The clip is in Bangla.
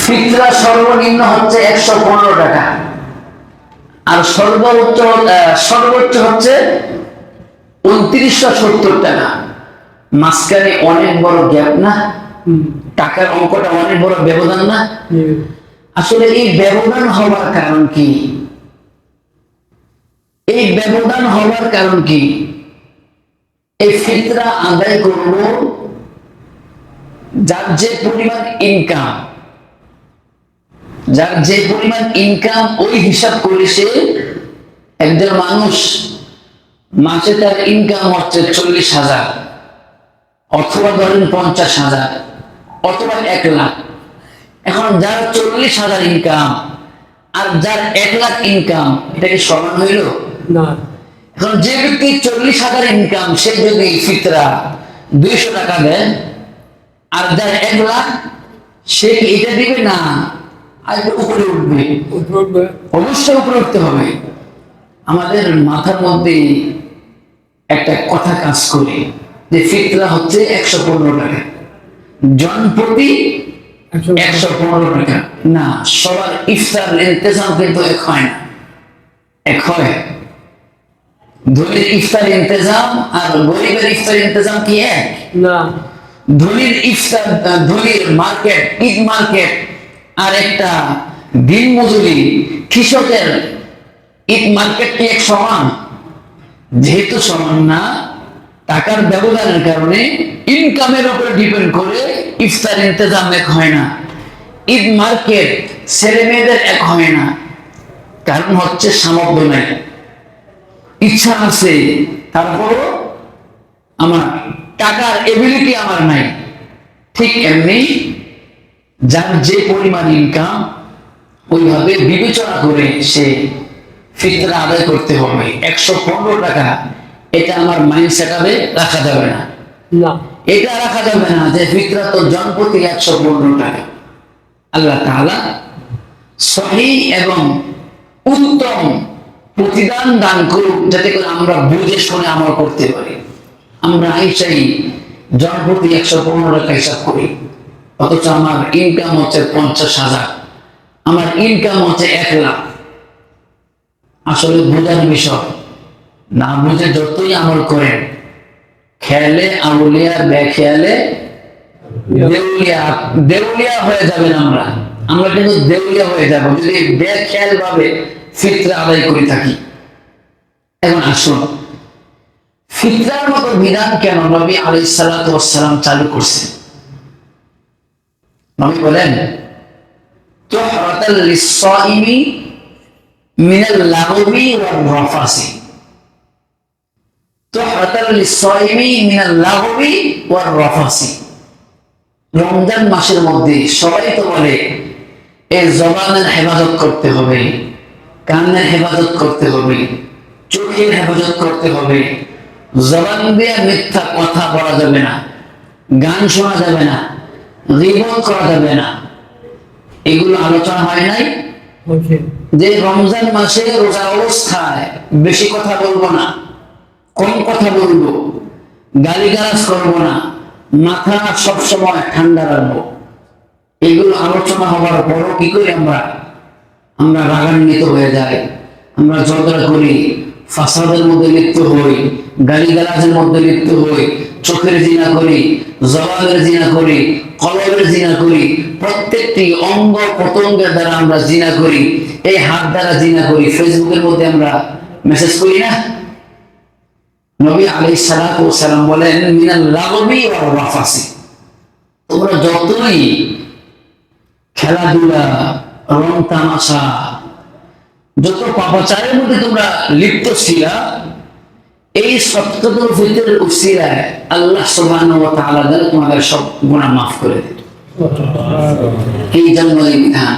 ফিতরা সর্বনিম্ন হচ্ছে 115 টাকা, আর সর্বোচ্চ হচ্ছে 2970 টাকা। মাঝখানে অনেক বড় গ্যাপ না? টাকার অঙ্কটা অনেক বড় ব্যবধান না? আসলে এই ব্যবধান হওয়ার কারণ কি? এই ব্যবধান হওয়ার কারণ কি? এই ফিতরা আদায় করব যার যে পরিমাণ ইনকাম, ওই হিসাব করে সে, একজন মানুষ মাসে তার ইনকাম হচ্ছে 40,000, অথবা ধরেন 50,000, অথবা 1 লাখ। এখন যার 40,000 ইনকাম আর যার 1 লাখ ইনকাম, এটা কি সমান হইল না? এখন যে ব্যক্তি 40,000 ইনকাম, সে যদি ফিতরা 200 টাকা দেয়, আর যার 1 লাখ, সে কি এটা দিবে না আর উপরে উঠবে? অবশ্যই উপরে উঠতে হবে। আমাদের মাথার মধ্যে একটা কথা কাজ করে যে ফিতরা হচ্ছে 115 টাকা, জন প্রতি 115 টাকা। না, সবার ইফতার ইন্তজাম কিন্তু এক হয় না। এক হয়? ধনীর ইফতার ইন্তজাম আর গরিবের ইফতার ইন্তজাম কি এক? না। ধনীর ইফতার, ধনীর মার্কেট, ঈদ মার্কেট, আর একটা দিন মজুরি কৃষকের ঈদ মার্কেট কি এক সমান? যেহেতু সমান না, টাকার ব্যবধানের কারণে ইনকামের উপরে ডিপেন্ড করে ইফতার ইন্তজাম এক হয় না, ঈদ মার্কেট ছেলে মেয়েদের এক হয় না। কারণ হচ্ছে সামর্থ্য নাই, ইচ্ছা আছে, তারপরও আমার টাকার এবিলিটি আমার নাই। ঠিক এমনি যার যে পরিমাণ ইনকাম, ওইভাবে বিবেচনা করে সে ফিতরা আদায় করতে হবে। 115 টাকা এটা আমার মাইন্ড সেটআপে রাখা যাবে না। এটা রাখা যাবে না যে ফিতরা তো জনপ্রতি 115 টাকা। আল্লাহ তাআলা সহিহ এবং উত্তম প্রতিদান দান করুক, যাতে করে আমরা বুঝে শুনে আমল করতে পারি। আমরা আইসাই জনপ্রতি 115 টাকা হিসাব করি, অথচ আমার ইনকাম হচ্ছে 50,000, আমার ইনকাম হচ্ছে 1 লাখ। আসলে বোঝার বিষয় না, বুঝে যতই আমল করেন, খেয়ালে আউলিয়া, বেখেয়ালে দেউলিয়া হয়ে যাবেন। আমরা কিন্তু দেউলিয়া হয়ে যাব যদি বেখেয়াল ভাবে ফিতরা আদায় করে থাকি। এখন আসুন, ফিতরার মতো বিধান কেন নবী আলাইহিস সালাতু ওয়াস সালাম চালু করছেন? নবী বলেন, তুহরাতাল লিস-সাইমি মিনাল লাগবি ওয়ার রাফাসি। তুহরাতাল লিস-সাইমি মিনাল লাগবি ওয়ার রাফাসি। রমজান মাসের মধ্যে সবাই তো বলে এই জবানের হেফাজত করতে হবে, কানের হেফাজত করতে হবে, চোখের হেফাজত করতে হবে, জবান দিয়ে মিথ্যা কথা বলা যাবে না, গান শোনা যাবে না, গীবত করা যাবে না। এগুলো আলোচনা হয় নাই যে রমজান মাসে রোজা অবস্থায় বেশি কথা বলবো না, কম কথা বলবো, গালিগালাজ করবো না, মাথা সবসময় ঠান্ডা রাখবো। এগুলো আলোচনা হওয়ার পরও কি করি আমরা রাগান্বিত হয়ে যাই, আমরা ঝগড়া করি, ফাসাদের মধ্যে লিপ্ত হই, গালিগালাজের মধ্যে লিপ্ত হই, চোখের জিনা করি, জবানের জিনা করি, কলবের জিনা করি, প্রত্যেকটি অঙ্গ প্রত্যঙ্গের দ্বারা আমরা জিনা করি। এই হাত দ্বারা জিনা করি, ফেসবুকের মধ্যে আমরা মেসেজ করি না? নবী আলাইহিস সালাতু ওয়াস সালাম বলেন, মিনাল লাগবি ওয়ার রাফাসি। তোমরা যতই খেলাধুলা, রং তামাশা, যত পাপাচারের মধ্যে তোমরা লিপ্ত ছিলা, এই সত্যতার ভিতরের উসিলায় আল্লাহ সুবহানাহু ওয়া তাআলা তোমাদের সব গুনাহ মাফ করে দিত। এই জন্য এই বিধান।